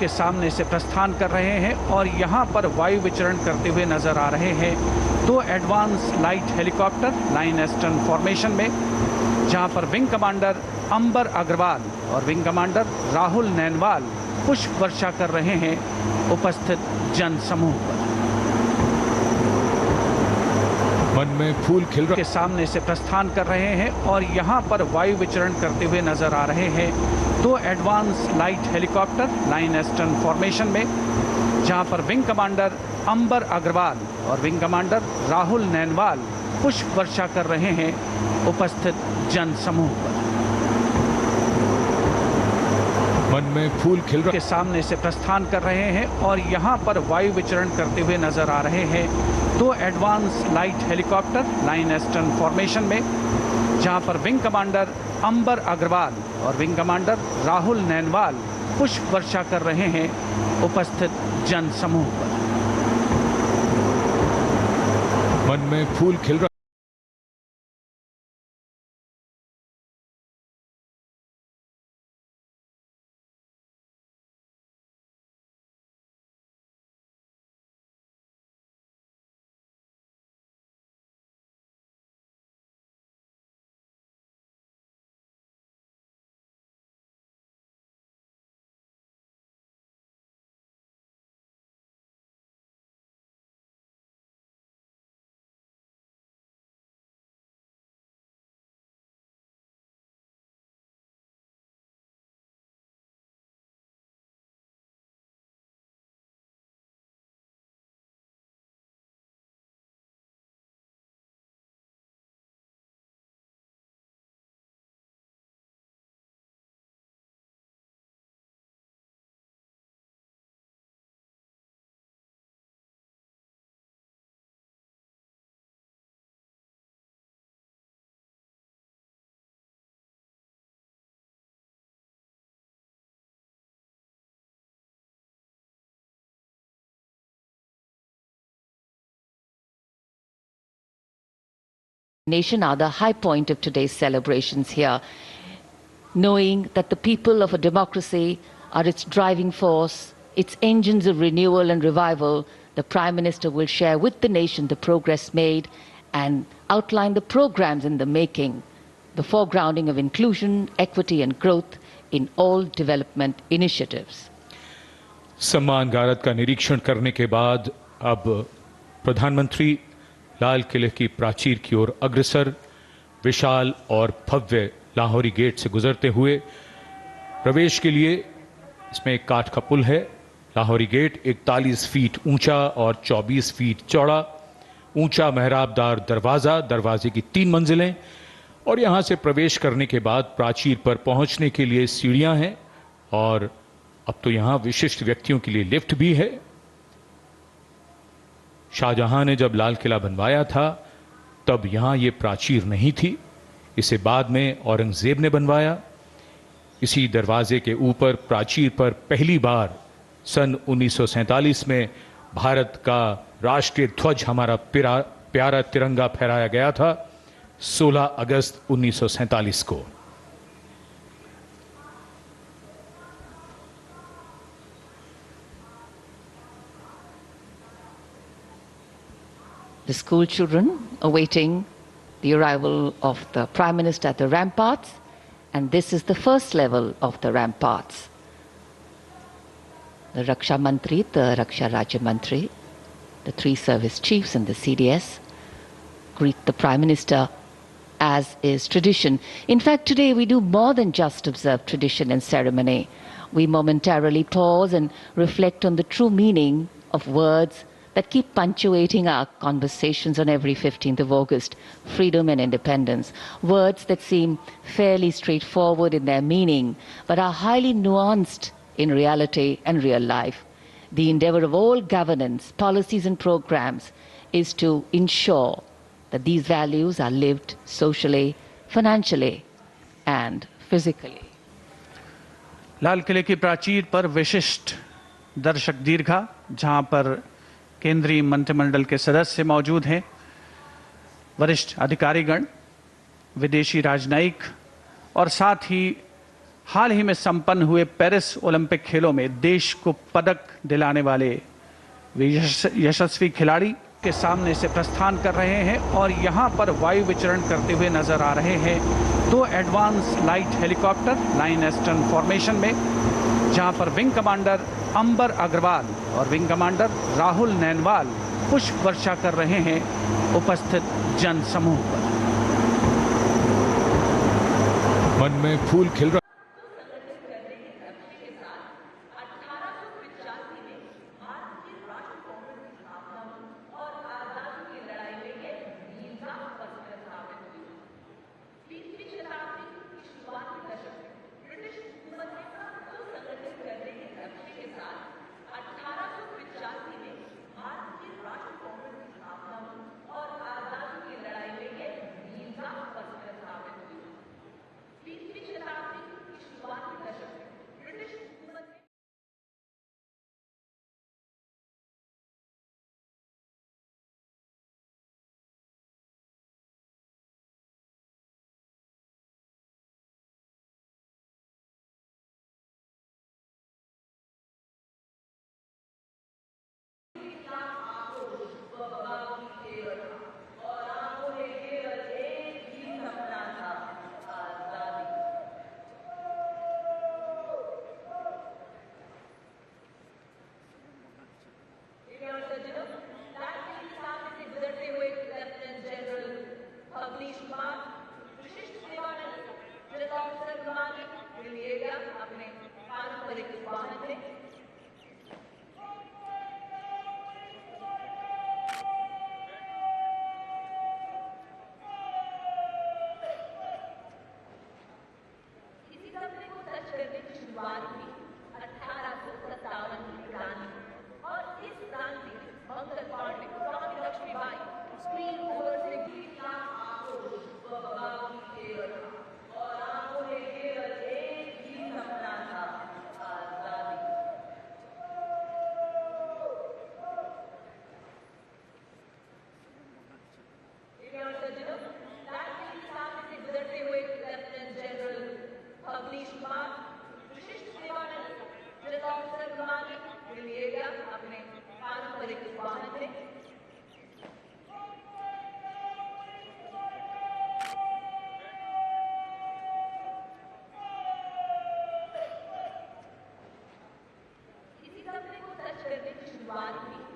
के सामने से प्रस्थान कर रहे हैं और यहां पर वायु विचरण करते हुए नजर आ रहे हैं। दो advance light helicopter line astern formation में, जहां पर विंग कमांडर अंबर अग्रवाल और विंग कमांडर राहुल नैनवाल पुष्प वर्षा कर रहे हैं उपस्थित जन समूह पर। मन में फूल खिल के सामने से प्रस्थान कर रहे हैं और यहां पर वायु विचरण करते हुए नजर आ रहे हैं। दो advance light helicopter line astern formation में, जहां पर विंग कमांडर अंबर अग्रवाल और विंग कमांडर राहुल नैनवाल पुष्प वर्षा कर रहे हैं उपस्थित जन समूह पर। मन में फूल खिल के सामने से प्रस्थान कर रहे हैं और यहां पर वायु विचरण करते हुए नजर आ रहे हैं। दो advance light helicopter line astern formation में, जहां पर विंग कमांडर अंबर अग्रवाल और विंग कमांडर राहुल नैनवाल पुष्प वर्षा कर रहे हैं उपस्थित जन समूह पर। मन में फूल खिल रहा। Nation are the high point of today's celebrations here, knowing that the people of a democracy are its driving force, its engines of renewal and revival. The Prime Minister will share with the nation the progress made and outline the programs in the making, the foregrounding of inclusion, equity and growth in all development initiatives. सम्मान गारद का निरीक्षण करने के बाद अब प्रधानमंत्री लाल किले की प्राचीर की ओर अग्रसर, विशाल और भव्य लाहौरी गेट से गुजरते हुए प्रवेश के लिए इसमें एक काठ का पुल है। लाहौरी गेट 41 फीट ऊंचा और 24 फीट चौड़ा, ऊंचा मेहराबदार दरवाज़ा, दरवाजे की 3 मंजिलें और यहां से प्रवेश करने के बाद प्राचीर पर पहुंचने के लिए सीढ़ियां हैं और अब तो यहां विशिष्ट व्यक्तियों के लिए लिफ्ट भी है। शाहजहां ने जब लाल किला बनवाया था तब यहां ये प्राचीर नहीं थी, इसे बाद में औरंगजेब ने बनवाया। इसी दरवाजे के ऊपर प्राचीर पर पहली बार सन 1947 में भारत का राष्ट्रीय ध्वज, हमारा प्यारा तिरंगा फहराया गया था 16 अगस्त 1947 को। The school children awaiting the arrival of the Prime Minister at the ramparts, and this is the first level of the ramparts. The Raksha Mantri, the Raksha Rajya Mantri, the 3 service chiefs and the CDS greet the Prime Minister as is tradition. In fact, today we do more than just observe tradition and ceremony. We momentarily pause and reflect on the true meaning of words that keep punctuating our conversations on every 15th of August, freedom and independence. Words that seem fairly straightforward in their meaning, but are highly nuanced in reality and real life. The endeavor of all governance, policies and programs is to ensure that these values are lived socially, financially and physically. लाल किले की प्राचीर पर विशिष्ट दर्शक दीर्घा, जहां पर केंद्रीय मंत्रिमंडल के सदस्य मौजूद हैं, वरिष्ठ अधिकारीगण, विदेशी राजनयिक और साथ ही हाल ही में संपन्न हुए पेरिस ओलंपिक खेलों में देश को पदक दिलाने वाले यशस्वी खिलाड़ी के सामने से प्रस्थान कर रहे हैं और यहां पर वायु विचरण करते हुए नजर आ रहे हैं 2 advance light helicopter line astern formation में, जहां पर विंग कमांडर अंबर अग्रवाल और विंग कमांडर राहुल नैनवाल पुष्प वर्षा कर रहे हैं उपस्थित जन समूह पर। मन में फूल खिल रहा। अपने पारंपरिक वाहन में इसी सपने को सच करने की शुरुआत हुई 1857 की क्रांति और इस क्रांति में मंगल पांडे, रानी लक्ष्मीबाई, वीर कुंवर सिंह की आक्रोश बब्बा की केवल था और आंखों में केवल एक ही सपना था, आजादी। सज्जनों, लालकिले के सामने से गुजरते हुए लेफ्टिनेंट जनरल अवनीश कुमार विशिष्ट सेवानिवृत्त जनरल ऑफिसर कमांडिंग मिलिएगा अपने पारंपरिक वाहन में। इसी सपने को सच करने की शुरुआत हुई